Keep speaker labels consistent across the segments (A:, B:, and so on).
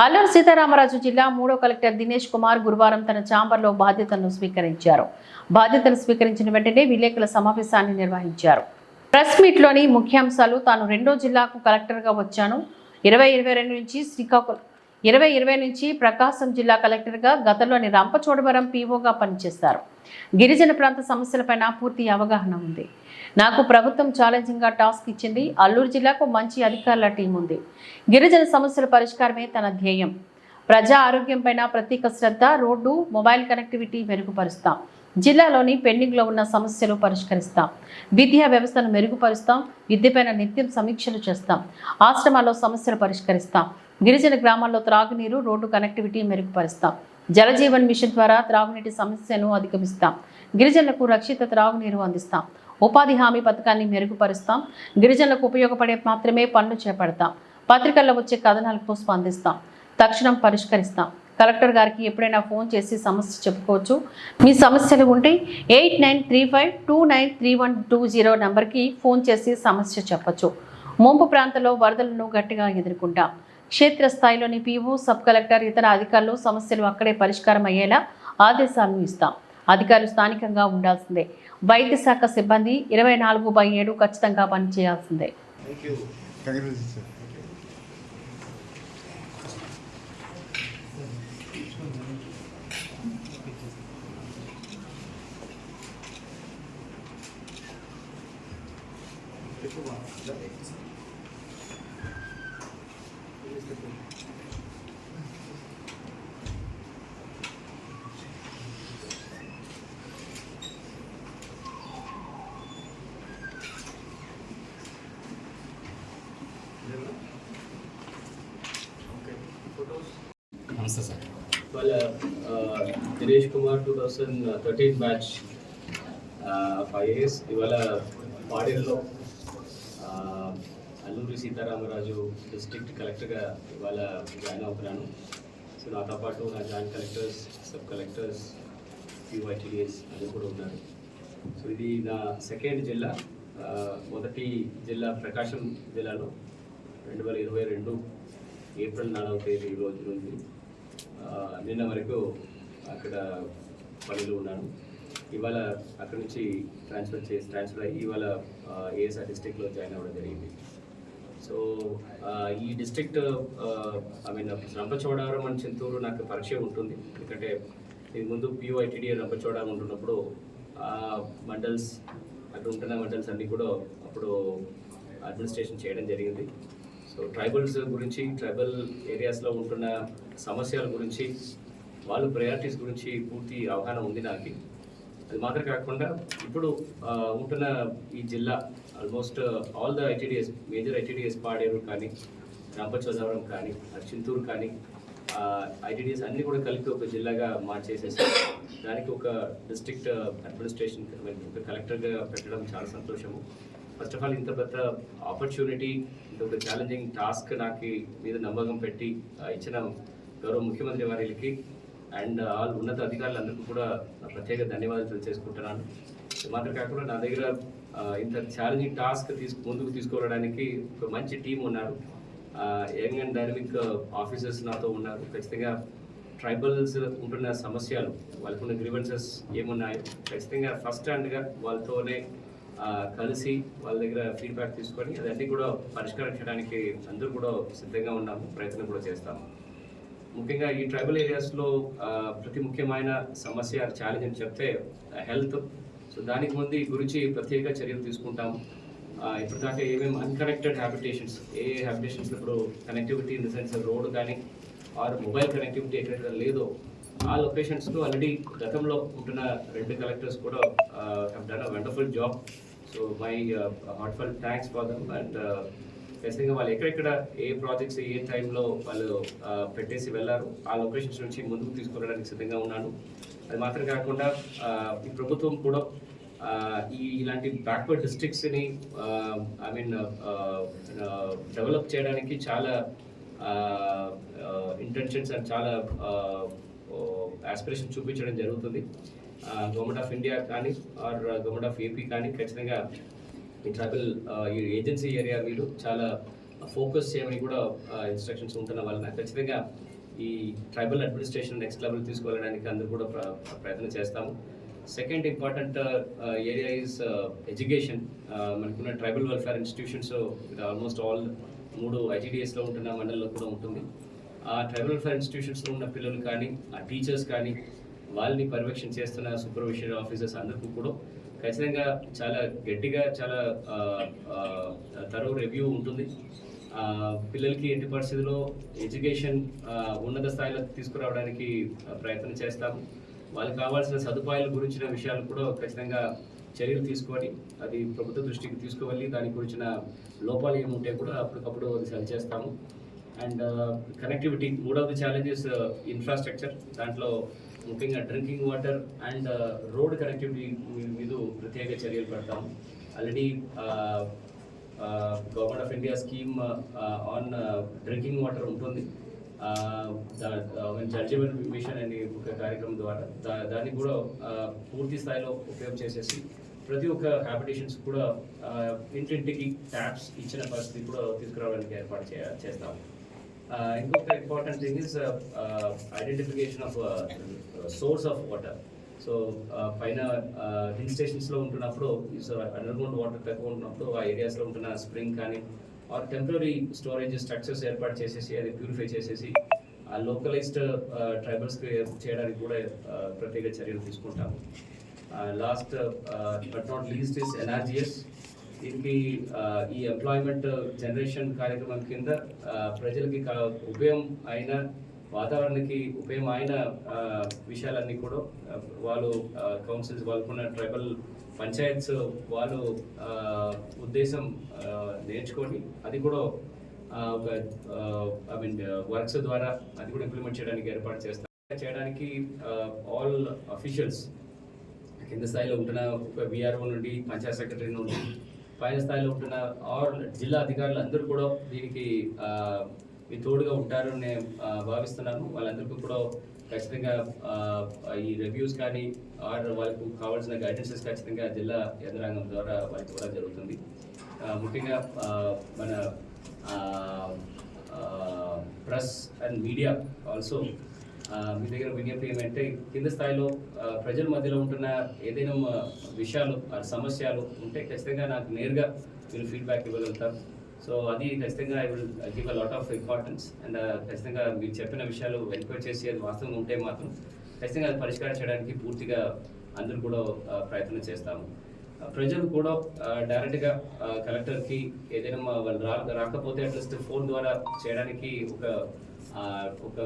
A: అల్లూరు సీతారామరాజు జిల్లా 3వ కలెక్టర్ దినేష్ కుమార్ గురువారం తన ఛాంబర్లో బాధ్యతలను స్వీకరించారు. బాధ్యతలు స్వీకరించిన వెంటనే విలేకరుల సమావేశాన్ని నిర్వహించారు. ప్రెస్ మీట్లోని ముఖ్యాంశాలు: తాను రెండో జిల్లాకు కలెక్టర్గా వచ్చాను. 2020 నుంచి ప్రకాశం జిల్లా కలెక్టర్గా, గతంలోని రంపచోడవరం పీఓగా పనిచేశారు. గిరిజన ప్రాంత సమస్యలపైన పూర్తి అవగాహన ఉంది. నాకు ప్రభుత్వం ఛాలెంజింగ్గా టాస్క్ ఇచ్చింది. అల్లూరు జిల్లాకు మంచి అధికారుల టీం ఉంది. గిరిజన సమస్యల పరిష్కారమే తన ధ్యేయం. ప్రజా ఆరోగ్యంపైన ప్రత్యేక శ్రద్ధ. రోడ్డు, మొబైల్ కనెక్టివిటీ మెరుగుపరుస్తాం. జిల్లాలోని పెండింగ్లో ఉన్న సమస్యలు పరిష్కరిస్తాం. విద్యా వ్యవస్థను మెరుగుపరుస్తాం. విద్యపైన నిత్యం సమీక్షలు చేస్తాం. ఆశ్రమాల్లో సమస్యలు పరిష్కరిస్తాం. గిరిజన గ్రామాల్లో త్రాగునీరు, రోడ్డు కనెక్టివిటీ మెరుగుపరుస్తాం. జలజీవన్ మిషన్ ద్వారా త్రాగునీటి సమస్యను అధిగమిస్తాం. గిరిజనులకు రక్షిత త్రాగునీరు అందిస్తాం. ఉపాధి హామీ పథకాన్ని మెరుగుపరుస్తాం. గిరిజనులకు ఉపయోగపడే మాత్రమే పనులు చేపడతాం. పత్రికల్లో వచ్చే కథనాలకు స్పందిస్తాం. తక్షణం పరిష్కరిస్తాం. కలెక్టర్ గారికి ఎప్పుడైనా ఫోన్ చేసి సమస్య చెప్పుకోవచ్చు. మీ సమస్యలు ఉంటే 8935293120 నంబర్కి ఫోన్ చేసి సమస్య చెప్పచ్చు. ముంపు ప్రాంతంలో వరదలను గట్టిగా ఎదుర్కొంటాం. క్షేత్రస్థాయిలోని పీఓ, సబ్ కలెక్టర్, ఇతర అధికారులు సమస్యలు అక్కడే పరిష్కారం అయ్యేలా ఆదేశాలను ఇస్తాం. అధికారులు స్థానికంగా ఉండాల్సిందే. వైద్య శాఖ సిబ్బంది 24/7 ఖచ్చితంగా పనిచేయాల్సిందే.
B: నమస్తే సార్.
C: వాళ్ళ దినేష్ కుమార్ 2013 బ్యాచ్ 5 years. ఇవాళ పాడేరులో అల్లూరి సీతారామరాజు డిస్ట్రిక్ట్ కలెక్టర్గా ఇవాళ జాయిన్ అవుతున్నాను. సో నాతో పాటు నా joint collectors, sub collectors, PYTDS అని కూడా ఉన్నారు. సో ఇది నా సెకండ్ జిల్లా. మొదటి జిల్లా ప్రకాశం జిల్లాలో 2022 ఏప్రిల్ 4వ తేదీ రోజు నుంచి నిన్న వరకు అక్కడ పనిలో ఉన్నాను. ఇవాళ అక్కడ నుంచి ట్రాన్స్ఫర్ అయ్యి ఇవాళ ఏఎస్ఆర్ డిస్ట్రిక్ట్లో జాయిన్ అవ్వడం జరిగింది. సో ఈ డిస్ట్రిక్ట్ రంపచోడవరం అండ్ చింతూరు నాకు పరిచయం ఉంటుంది. ఎందుకంటే ఇది ముందు PYTD రంపచోడవరం ఉంటున్నప్పుడు మండల్స్, అక్కడ ఉంటున్న మండల్స్ అన్నీ కూడా అప్పుడు అడ్మినిస్ట్రేషన్ చేయడం జరిగింది. సో ట్రైబల్స్ గురించి, ట్రైబల్ ఏరియాస్లో ఉంటున్న సమస్యల గురించి, వాళ్ళ ప్రయారిటీస్ గురించి పూర్తి అవగాహన ఉంది నాకు. అది మాత్రం కాకుండా ఇప్పుడు ఉంటున్న ఈ జిల్లా almost all the ITDS, major ITDS Paderu కానీ, రంపచోడవరం కానీ, చింతూరు కానీ, ITDS అన్నీ కూడా కలిపి ఒక జిల్లాగా మార్చేసేసి దానికి ఒక డిస్ట్రిక్ట్ అడ్మినిస్ట్రేషన్ ఒక కలెక్టర్గా పెట్టడం చాలా సంతోషము. ఫస్ట్ ఆఫ్ ఆల్ ఇంత పెద్ద ఆపర్చునిటీ, ఇంత ఒక ఛాలెంజింగ్ టాస్క్ నాకు మీద నమ్మకం పెట్టి ఇచ్చిన గౌరవ ముఖ్యమంత్రి వారికి అండ్ ఆల్ ఉన్నత అధికారులందరికీ కూడా ప్రత్యేక ధన్యవాదాలు తెలియజేసుకుంటున్నాను. మాత్రం కాకుండా నా దగ్గర ఇంత ఛాలెంజింగ్ టాస్క్ ముందుకు తీసుకువెళ్ళడానికి ఒక మంచి టీం ఉన్నారు. యంగ్ అండ్ డైనమిక్ ఆఫీసర్స్ నాతో ఉన్నారు. ఖచ్చితంగా ట్రైబల్స్ ఉంటున్న సమస్యలు, వాళ్ళకున్న గ్రీవెన్సెస్ ఏమున్నాయో ఖచ్చితంగా ఫస్ట్ హ్యాండ్గా వాళ్ళతోనే కలిసి వాళ్ళ దగ్గర ఫీడ్బ్యాక్ తీసుకొని అదన్నీ కూడా పరిష్కరించడానికి అందరూ కూడా సిద్ధంగా ఉన్నాము, ప్రయత్నం కూడా చేస్తాము. ముఖ్యంగా ఈ ట్రైబల్ ఏరియాస్లో ప్రతి ముఖ్యమైన సమస్య, ఛాలెంజ్ అని చెప్తే హెల్త్. సో దానికి ముందు ఈ గురించి ప్రత్యేక చర్యలు తీసుకుంటాము. ఇప్పటిదాకా ఏమేమి అన్కనెక్టెడ్ హ్యాబిటేషన్స్, ఏ హ్యాబిటేషన్స్ ఇప్పుడు connectivity in the sense road కానీ ఆర్ మొబైల్ కనెక్టివిటీ ఎక్కడెక్కడ లేదో ఆ లొకేషన్స్లో ఆల్రెడీ గతంలో ఉంటున్న 2 కలెక్టర్స్ కూడా have done a wonderful job. So my heartful thanks for them. And ఖచ్చితంగా వాళ్ళు ఎక్కడెక్కడ ఏ ప్రాజెక్ట్స్ ఏ టైంలో వాళ్ళు పెట్టేసి వెళ్ళారు ఆ లొకేషన్స్ నుంచి ముందుకు తీసుకెళ్ళడానికి సిద్ధంగా ఉన్నాను. అది మాత్రం కాకుండా ఈ ప్రభుత్వం కూడా ఇలాంటి బ్యాక్వర్డ్ డిస్ట్రిక్ట్స్ని డెవలప్ చేయడానికి చాలా ఇంటెన్షన్స్ అండ్ చాలా ఆస్పిరేషన్ చూపించడం జరుగుతుంది. గవర్నమెంట్ ఆఫ్ ఇండియా కానీ ఆర్ గవర్నమెంట్ ఆఫ్ ఏపీ కానీ ఖచ్చితంగా ఈ ట్రైబల్ ఈ ఏజెన్సీ ఏరియా మీరు చాలా ఫోకస్ చేయమని కూడా ఇన్స్ట్రక్షన్స్ ఉంటున్న వలన ఖచ్చితంగా ఈ ట్రైబల్ అడ్మినిస్ట్రేషన్ నెక్స్ట్ లెవెల్ తీసుకువెళ్ళడానికి అందరూ కూడా ప్రయత్నం చేస్తాము. Second important area is education. మనకున్న tribal welfare institutions almost all 3 ITDSలో ఉంటున్న మండలంలో కూడా ఉంటుంది. ఆ ట్రైబల్ వెల్ఫేర్ ఇన్స్టిట్యూషన్స్లో ఉన్న పిల్లలు కానీ, ఆ టీచర్స్ కానీ, వాళ్ళని పర్యవేక్షణ చేస్తున్న సూపర్విజనరీ ఆఫీసర్స్ అందరికీ కూడా ఖచ్చితంగా చాలా గట్టిగా చాలా తరో రివ్యూ ఉంటుంది. పిల్లలకి ఎట్టి పరిస్థితుల్లో ఎడ్యుకేషన్ ఉన్నత స్థాయిలో తీసుకురావడానికి ప్రయత్నం చేస్తాము. వాళ్ళకి కావాల్సిన సదుపాయాల గురించిన విషయాలు కూడా ఖచ్చితంగా చర్యలు తీసుకొని అది ప్రభుత్వ దృష్టికి తీసుకువెళ్ళి దాని గురించిన లోపాలు ఏముంటే కూడా అప్పటికప్పుడు అది సరి చేస్తాము. అండ్ కనెక్టివిటీ, మూడవది ఛాలెంజెస్ ఇన్ఫ్రాస్ట్రక్చర్. దాంట్లో ముఖ్యంగా drinking water and road connectivity మీద ప్రత్యేక చర్యలు పెడతాము. Already government of India scheme on drinking water ఉంటుంది. జల్ జీవన్ మిషన్ అనే ఒక కార్యక్రమం ద్వారా దాన్ని కూడా పూర్తి స్థాయిలో ఉపయోగం చేసేసి ప్రతి ఒక్క హ్యాబిటేషన్స్ కూడా ఇంటింటికి ట్యాప్స్ ఇచ్చిన పరిస్థితి కూడా తీసుకురావడానికి ఏర్పాటు చేస్తాము. ఇంకొక important thing is identification of swords of water. So పైన హిల్ స్టేషన్స్లో ఉంటున్నప్పుడు అండర్గ్రౌండ్ వాటర్ తక్కువ ఉంటున్నప్పుడు ఆ ఏరియాస్లో ఉంటున్న స్ప్రింగ్ కానీ ఆర్ టెంపరీ స్టోరేజ్ స్ట్రక్చర్స్ ఏర్పాటు చేసేసి అది ప్యూరిఫై చేసేసి ఆ లోకలైజ్డ్ ట్రైబల్స్కి చేయడానికి కూడా ప్రత్యేక చర్యలు తీసుకుంటాము. Last but not least is NRGS. దీనికి ఈ ఎంప్లాయ్మెంట్ జనరేషన్ కార్యక్రమం కింద ప్రజలకి ఉపయోగం అయిన వాతావరణానికి ఉపయోగం అయిన విషయాలన్నీ కూడా వాళ్ళు కౌన్సిల్స్ వాళ్ళకున్న ట్రైబల్ పంచాయత్స్ వాళ్ళు ఉద్దేశం నేర్చుకొని అది కూడా ఒక వర్క్స్ ద్వారా అది కూడా ఇంప్లిమెంట్ చేయడానికి ఏర్పాటు చేయడానికి ఆల్ అఫీషియల్స్ కింద స్థాయిలో ఉంటున్న ఒక VRO నుండి పంచాయత్ సెక్రటరీ నుండి పైన స్థాయిలో ఉంటున్న ఆల్ జిల్లా అధికారులు అందరూ కూడా దీనికి మీ తోడుగా ఉంటారని నేను భావిస్తున్నాను. వాళ్ళందరికీ కూడా ఖచ్చితంగా ఈ రివ్యూస్ కానీ ఆర్ వాళ్ళకు కావాల్సిన గైడెన్సెస్ ఖచ్చితంగా జిల్లా యంత్రాంగం ద్వారా వాళ్ళకి కూడా జరుగుతుంది. ముఖ్యంగా మన ప్రెస్ అండ్ మీడియా ఆల్సో మీ దగ్గర విజ్ఞప్తి ఏమంటే కింద స్థాయిలో ప్రజల మధ్యలో ఉంటున్న ఏదైనా విషయాలు సమస్యలు ఉంటే ఖచ్చితంగా నాకు నేరుగా మీరు ఫీడ్బ్యాక్ ఇవ్వగలుగుతారు. సో అది ఖచ్చితంగా I will give a lot of importance. And ఖచ్చితంగా మీరు చెప్పిన విషయాలు వెరిఫై చేసి అది వాస్తవంగా ఉంటే మాత్రం ఖచ్చితంగా అది పరిష్కారం చేయడానికి పూర్తిగా అందరూ కూడా ప్రయత్నం చేస్తాము. ప్రజలు కూడా డైరెక్ట్గా కలెక్టర్కి ఏదైనా వాళ్ళు రాకపోతే అట్లీస్ట్ ఫోన్ ద్వారా చేయడానికి ఒక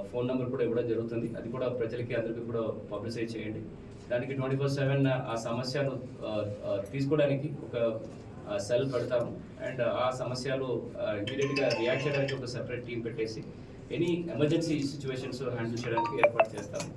C: ఫోన్ నెంబర్ కూడా ఇవ్వడం జరుగుతుంది. అది కూడా ప్రజలకి అందరికీ కూడా పబ్లిసైజ్ చేయండి. దానికి 24/7 ఆ సమస్యను తీసుకోవడానికి ఒక సెల్ పెడతాము. అండ్ ఆ సమస్యలు ఇమీడియట్గా రియాక్ట్ చేయడానికి ఒక సెపరేట్ టీం పెట్టేసి ఎనీ ఎమర్జెన్సీ సిచ్యువేషన్స్ హ్యాండిల్ చేయడానికి ఏర్పాటు చేస్తాము.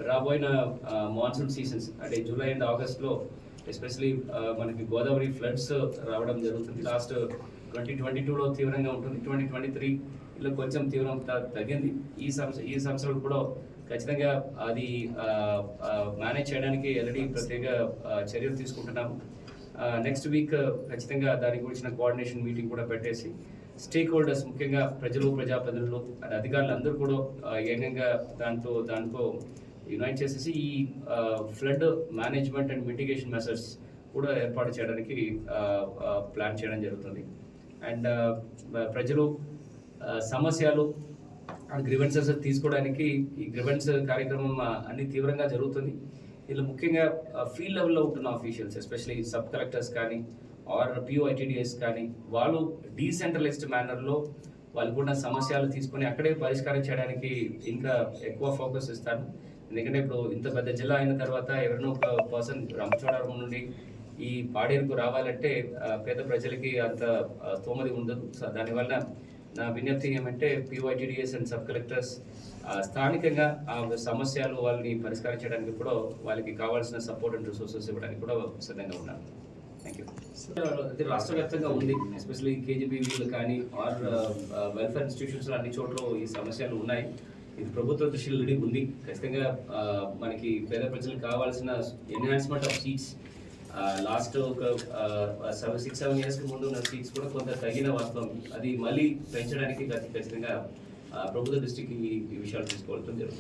C: రాబోయిన మాన్సూన్ సీజన్స్ అంటే జూలై అండ్ ఆగస్ట్లో ఎస్పెషలీ మనకి గోదావరి ఫ్లడ్స్ రావడం జరుగుతుంది. లాస్ట్ 2022లో తీవ్రంగా ఉంటుంది. 2023లో కొంచెం తీవ్రం తగ్గింది. ఈ సంవత్సరం కూడా ఖచ్చితంగా అది మేనేజ్ చేయడానికి ఆల్రెడీ ప్రత్యేక చర్యలు తీసుకుంటున్నాము. నెక్స్ట్ వీక్ ఖచ్చితంగా దాని గురించిన కోఆర్డినేషన్ మీటింగ్ కూడా పెట్టేసి స్టేక్ హోల్డర్స్ ముఖ్యంగా ప్రజలు, ప్రజాప్రతినిధులు, అధికారులు అందరూ కూడా ఏకంగా దాంట్లో యునైట్ చేసేసి ఈ flood management and mitigation measures కూడా ఏర్పాటు చేయడానికి ప్లాన్ చేయడం జరుగుతుంది. అండ్ ప్రజలు సమస్యలు గ్రివెన్సెస్ తీసుకోవడానికి ఈ గ్రివెన్స్ కార్యక్రమం అన్ని తీవ్రంగా జరుగుతుంది. ఇలా ముఖ్యంగా ఫీల్డ్ లెవెల్లో ఉంటున్న ఆఫీషియల్స్ ఎస్పెషల్లీ సబ్ కలెక్టర్స్ కానీ ఆర్ PO ITDS కానీ వాళ్ళు డీసెంట్రలైజ్డ్ మేనర్లో వాళ్ళు కూడా సమస్యలు తీసుకొని అక్కడే పరిష్కారం చేయడానికి ఇంకా ఎక్కువ ఫోకస్ ఇస్తాను. ఎందుకంటే ఇప్పుడు ఇంత పెద్ద జిల్లా అయిన తర్వాత ఎవరినో ఒక పర్సన్ రంపచోడవరం నుండి ఈ పాడేరుకు రావాలంటే పేద ప్రజలకి అంత స్తోమతి ఉండదు. సో దానివల్ల నా విజ్ఞప్తి ఏమంటే PO ITDS and sub collectors స్థానికంగా ఆ సమస్యలు వాళ్ళని పరిష్కారం చేయడానికి కూడా వాళ్ళకి కావాల్సిన సపోర్ట్ అండ్ రిసోర్సెస్ ఇవ్వడానికి కూడా సిద్ధంగా ఉన్నాను. Thank you. ఇది రాష్ట్ర వ్యాప్తంగా ఉంది. ఎస్పెషల్లీ KGBVలు కానీ ఆర్ వెల్ఫేర్ ఇన్స్టిట్యూషన్స్ అన్ని చోట్ల ఈ సమస్యలు ఉన్నాయి. ఇది ప్రభుత్వ దృష్టిలో ఉంది. ఖచ్చితంగా మనకి పేద ప్రజలకు కావాల్సిన ఎన్హాన్స్మెంట్ ఆఫ్ సీట్స్ లాస్ట్ ఒక 6-7 years ముందు ఉన్న సీట్స్ కూడా కొంత తగిన వాస్తవం. అది మళ్ళీ పెంచడానికి ఖచ్చితంగా ప్రభుత్వ దృష్టికి ఈ విషయాలు తీసుకోవడం జరుగుతుంది.